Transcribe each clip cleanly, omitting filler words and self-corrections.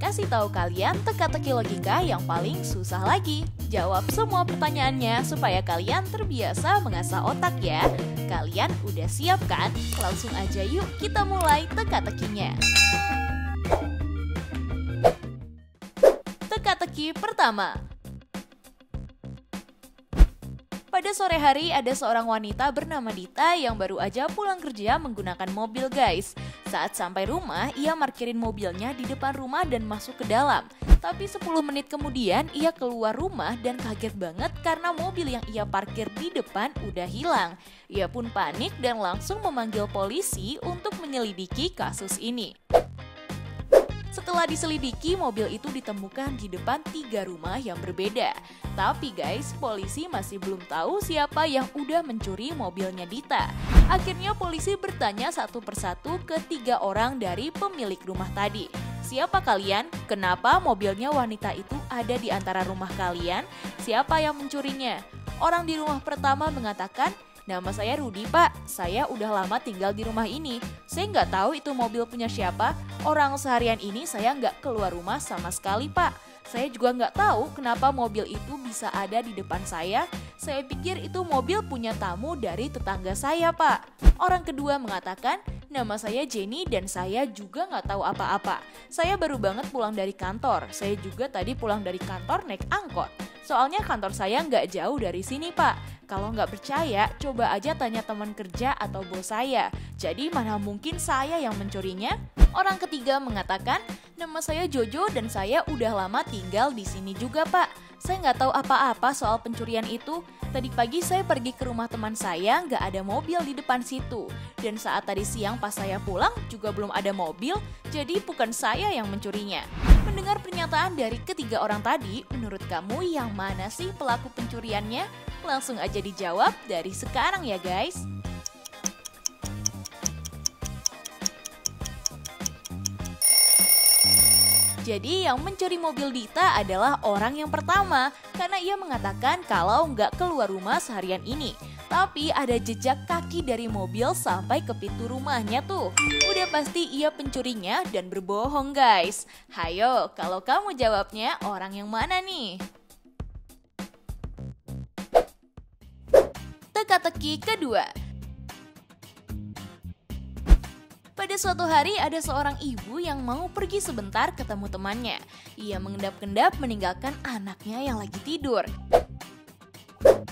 kasih tahu kalian teka-teki logika yang paling susah lagi. Jawab semua pertanyaannya supaya kalian terbiasa mengasah otak ya. Kalian udah siap kan? Langsung aja yuk kita mulai teka-tekinya. Teka-teki pertama. Pada sore hari ada seorang wanita bernama Dita yang baru aja pulang kerja menggunakan mobil guys. Saat sampai rumah, ia parkirin mobilnya di depan rumah dan masuk ke dalam. Tapi 10 menit kemudian ia keluar rumah dan kaget banget karena mobil yang ia parkir di depan udah hilang. Ia pun panik dan langsung memanggil polisi untuk menyelidiki kasus ini. Setelah diselidiki, mobil itu ditemukan di depan 3 rumah yang berbeda. Tapi guys, polisi masih belum tahu siapa yang udah mencuri mobilnya Dita. Akhirnya polisi bertanya satu persatu ke 3 orang dari pemilik rumah tadi. Siapa kalian? Kenapa mobilnya wanita itu ada di antara rumah kalian? Siapa yang mencurinya? Orang di rumah pertama mengatakan, "Nama saya Rudi pak, saya udah lama tinggal di rumah ini. Saya nggak tahu itu mobil punya siapa. Orang seharian ini saya nggak keluar rumah sama sekali pak. Saya juga nggak tahu kenapa mobil itu bisa ada di depan saya. Saya pikir itu mobil punya tamu dari tetangga saya pak." Orang kedua mengatakan, "Nama saya Jenny dan saya juga nggak tahu apa-apa. Saya baru banget pulang dari kantor. Saya juga tadi pulang dari kantor naik angkot. Soalnya kantor saya nggak jauh dari sini pak. Kalau nggak percaya, coba aja tanya teman kerja atau bos saya. Jadi mana mungkin saya yang mencurinya?" Orang ketiga mengatakan, "Nama saya Jojo dan saya udah lama tinggal di sini juga pak. Saya nggak tahu apa-apa soal pencurian itu. Tadi pagi saya pergi ke rumah teman saya, nggak ada mobil di depan situ. Dan saat tadi siang pas saya pulang juga belum ada mobil, jadi bukan saya yang mencurinya." Mendengar pernyataan dari ketiga orang tadi, menurut kamu yang mana sih pelaku pencuriannya? Langsung aja dijawab dari sekarang ya guys. Jadi yang mencuri mobil Dita adalah orang yang pertama karena ia mengatakan kalau nggak keluar rumah seharian ini. Tapi ada jejak kaki dari mobil sampai ke pintu rumahnya tuh. Udah pasti ia pencurinya dan berbohong guys. Hayo, kalau kamu jawabnya orang yang mana nih? Teka-teki kedua. Pada suatu hari ada seorang ibu yang mau pergi sebentar ketemu temannya. Ia mengendap-endap meninggalkan anaknya yang lagi tidur.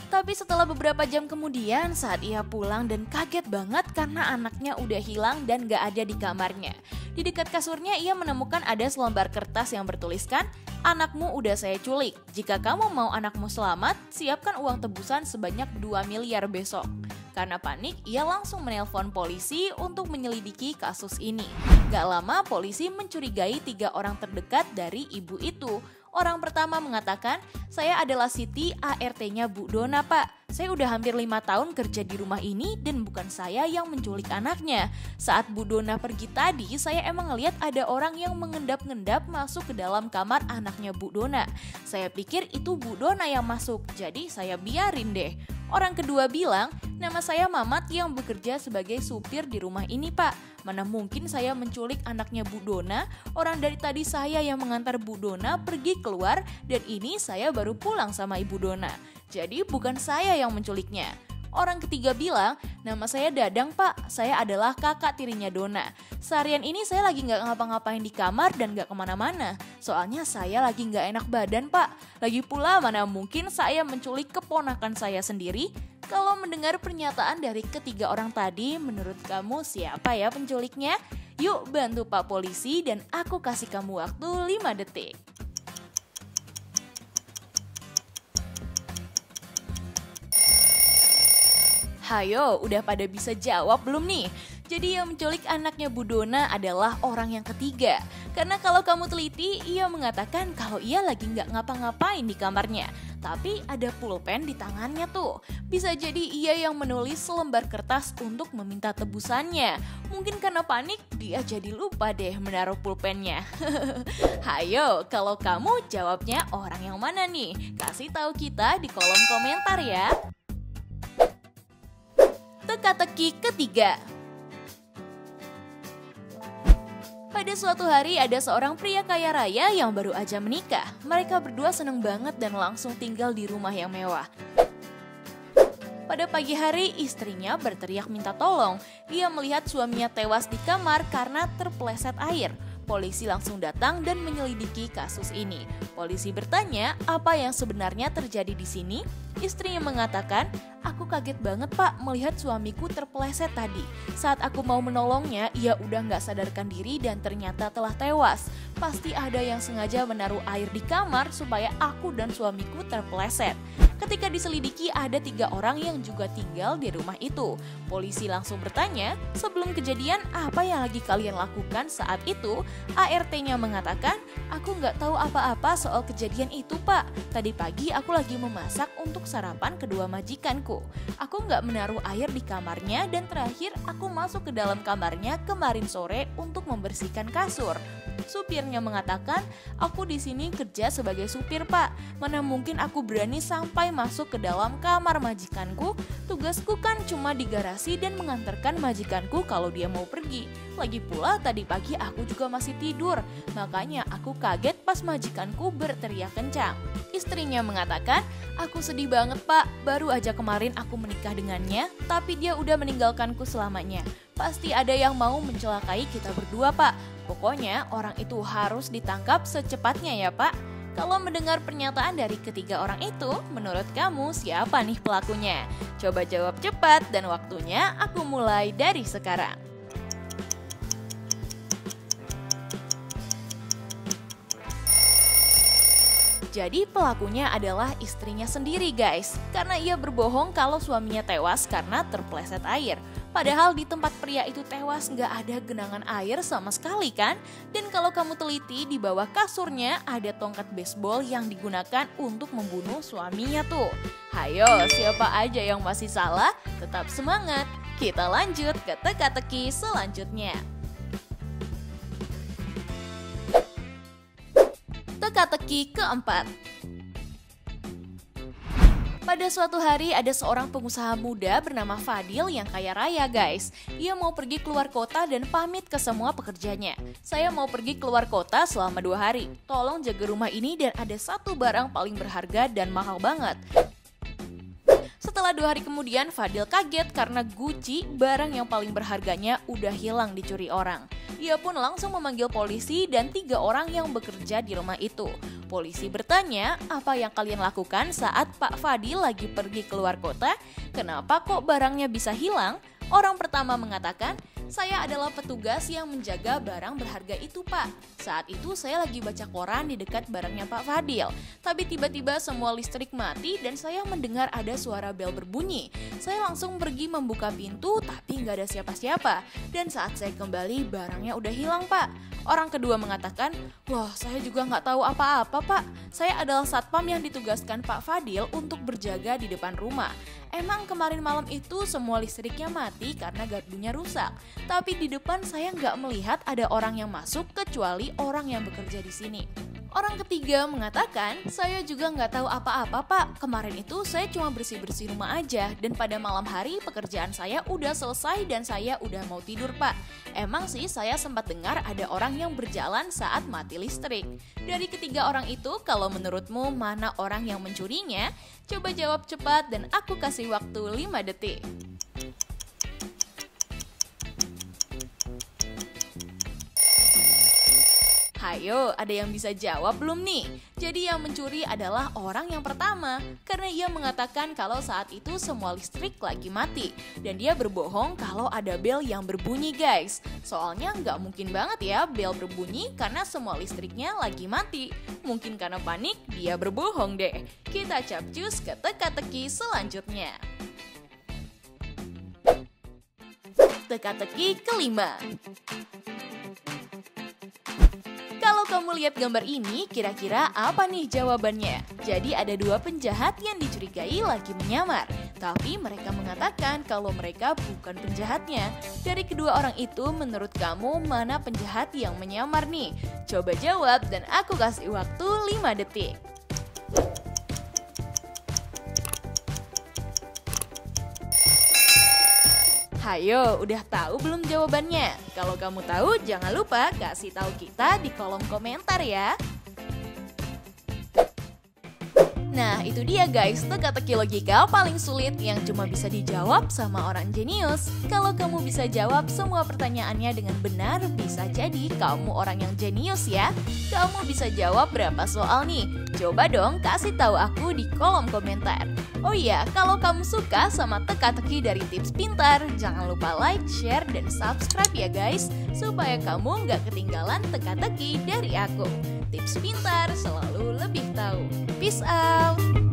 Tapi setelah beberapa jam kemudian saat ia pulang dan kaget banget karena anaknya udah hilang dan gak ada di kamarnya. Di dekat kasurnya ia menemukan ada selembar kertas yang bertuliskan, "Anakmu udah saya culik. Jika kamu mau anakmu selamat, siapkan uang tebusan sebanyak 2 miliar besok." Karena panik, ia langsung menelpon polisi untuk menyelidiki kasus ini. Gak lama polisi mencurigai 3 orang terdekat dari ibu itu. Orang pertama mengatakan, "Saya adalah Siti, ART-nya Bu Dona pak. Saya udah hampir 5 tahun kerja di rumah ini dan bukan saya yang menculik anaknya. Saat Bu Dona pergi tadi, saya emang ngeliat ada orang yang mengendap-ngendap masuk ke dalam kamar anaknya Bu Dona. Saya pikir itu Bu Dona yang masuk, jadi saya biarin deh." Orang kedua bilang, "Nama saya Mamat yang bekerja sebagai supir di rumah ini pak. Mana mungkin saya menculik anaknya Bu Dona, orang dari tadi saya yang mengantar Bu Dona pergi keluar dan ini saya baru pulang sama Ibu Dona. Jadi bukan saya yang menculiknya." Orang ketiga bilang, "Nama saya Dadang pak, saya adalah kakak tirinya Dona. Seharian ini saya lagi gak ngapa-ngapain di kamar dan gak kemana-mana. Soalnya saya lagi gak enak badan pak. Lagi pula mana mungkin saya menculik keponakan saya sendiri." Kalau mendengar pernyataan dari ketiga orang tadi, menurut kamu siapa ya penculiknya? Yuk bantu Pak Polisi dan aku kasih kamu waktu 5 detik. Hayo, udah pada bisa jawab belum nih? Jadi yang menculik anaknya Bu Dona adalah orang yang ketiga. Karena kalau kamu teliti, ia mengatakan kalau ia lagi nggak ngapa-ngapain di kamarnya. Tapi ada pulpen di tangannya tuh. Bisa jadi ia yang menulis selembar kertas untuk meminta tebusannya. Mungkin karena panik, dia jadi lupa deh menaruh pulpennya. Hayo, kalau kamu jawabnya orang yang mana nih? Kasih tahu kita di kolom komentar ya. Teka-teki ketiga. Pada suatu hari ada seorang pria kaya raya yang baru aja menikah. Mereka berdua seneng banget dan langsung tinggal di rumah yang mewah. Pada pagi hari istrinya berteriak minta tolong. Ia melihat suaminya tewas di kamar karena terpeleset air. Polisi langsung datang dan menyelidiki kasus ini. Polisi bertanya apa yang sebenarnya terjadi di sini. Istrinya mengatakan, "Aku kaget banget pak melihat suamiku terpeleset tadi. Saat aku mau menolongnya, ia udah gak sadarkan diri dan ternyata telah tewas. Pasti ada yang sengaja menaruh air di kamar supaya aku dan suamiku terpeleset." Ketika diselidiki ada 3 orang yang juga tinggal di rumah itu. Polisi langsung bertanya, "Sebelum kejadian apa yang lagi kalian lakukan saat itu?" ART-nya mengatakan, "Aku nggak tahu apa-apa soal kejadian itu pak. Tadi pagi aku lagi memasak untuk sarapan kedua majikanku. Aku nggak menaruh air di kamarnya dan terakhir aku masuk ke dalam kamarnya kemarin sore untuk membersihkan kasur." Supirnya mengatakan, "Aku di sini kerja sebagai supir pak. Mana mungkin aku berani sampai masuk ke dalam kamar majikanku. Tugasku kan cuma di garasi dan mengantarkan majikanku kalau dia mau pergi. Lagi pula tadi pagi aku juga masih tidur. Makanya aku kaget pas majikanku berteriak kencang." Istrinya mengatakan, "Aku sedih banget pak. Baru aja kemarin aku menikah dengannya, tapi dia udah meninggalkanku selamanya. Pasti ada yang mau mencelakai kita berdua pak. Pokoknya orang itu harus ditangkap secepatnya ya pak." Kalau mendengar pernyataan dari ketiga orang itu, menurut kamu siapa nih pelakunya? Coba jawab cepat dan waktunya aku mulai dari sekarang. Jadi pelakunya adalah istrinya sendiri guys, karena ia berbohong kalau suaminya tewas karena terpeleset air. Padahal di tempat pria itu tewas nggak ada genangan air sama sekali kan? Dan kalau kamu teliti di bawah kasurnya ada tongkat baseball yang digunakan untuk membunuh suaminya tuh. Hayo, siapa aja yang masih salah? Tetap semangat. Kita lanjut ke teka-teki selanjutnya. Teka-teki keempat. Pada suatu hari ada seorang pengusaha muda bernama Fadil yang kaya raya guys. Ia mau pergi keluar kota dan pamit ke semua pekerjanya. "Saya mau pergi keluar kota selama 2 hari. Tolong jaga rumah ini dan ada satu barang paling berharga dan mahal banget." Setelah 2 hari kemudian Fadil kaget karena Gucci, barang yang paling berharganya, udah hilang dicuri orang. Ia pun langsung memanggil polisi dan 3 orang yang bekerja di rumah itu. Polisi bertanya, "Apa yang kalian lakukan saat Pak Fadil lagi pergi keluar kota? Kenapa kok barangnya bisa hilang?" Orang pertama mengatakan, "Saya adalah petugas yang menjaga barang berharga itu pak. Saat itu saya lagi baca koran di dekat barangnya Pak Fadil. Tapi tiba-tiba semua listrik mati dan saya mendengar ada suara bel berbunyi. Saya langsung pergi membuka pintu tapi nggak ada siapa-siapa. Dan saat saya kembali barangnya udah hilang pak." Orang kedua mengatakan, "Loh saya juga nggak tahu apa-apa pak. Saya adalah satpam yang ditugaskan Pak Fadil untuk berjaga di depan rumah. Emang kemarin malam itu semua listriknya mati karena gardunya rusak. Tapi di depan saya nggak melihat ada orang yang masuk kecuali orang yang bekerja di sini." Orang ketiga mengatakan, "Saya juga nggak tahu apa-apa pak. Kemarin itu saya cuma bersih-bersih rumah aja dan pada malam hari pekerjaan saya udah selesai dan saya udah mau tidur pak. Emang sih saya sempat dengar ada orang yang berjalan saat mati listrik." Dari ketiga orang itu, kalau menurutmu mana orang yang mencurinya? Coba jawab cepat dan aku kasih waktu 5 detik. Hayo, ada yang bisa jawab belum nih? Jadi yang mencuri adalah orang yang pertama, karena ia mengatakan kalau saat itu semua listrik lagi mati. Dan dia berbohong kalau ada bel yang berbunyi guys. Soalnya nggak mungkin banget ya bel berbunyi karena semua listriknya lagi mati. Mungkin karena panik, dia berbohong deh. Kita capcus ke teka-teki selanjutnya. Teka-teki kelima. Kalau kamu lihat gambar ini, kira-kira apa nih jawabannya? Jadi ada 2 penjahat yang dicurigai lagi menyamar. Tapi mereka mengatakan kalau mereka bukan penjahatnya. Dari kedua orang itu, menurut kamu mana penjahat yang menyamar nih? Coba jawab dan aku kasih waktu 5 detik. Hayo, udah tahu belum jawabannya? Kalau kamu tahu, jangan lupa kasih tahu kita di kolom komentar ya. Nah, itu dia guys, teka-teki logika paling sulit yang cuma bisa dijawab sama orang jenius. Kalau kamu bisa jawab semua pertanyaannya dengan benar, bisa jadi kamu orang yang jenius ya. Kamu bisa jawab berapa soal nih? Coba dong kasih tahu aku di kolom komentar. Oh iya, kalau kamu suka sama teka-teki dari Tips Pintar, jangan lupa like, share, dan subscribe ya guys, supaya kamu nggak ketinggalan teka-teki dari aku. Tips Pintar selalu lebih tahu. Peace out!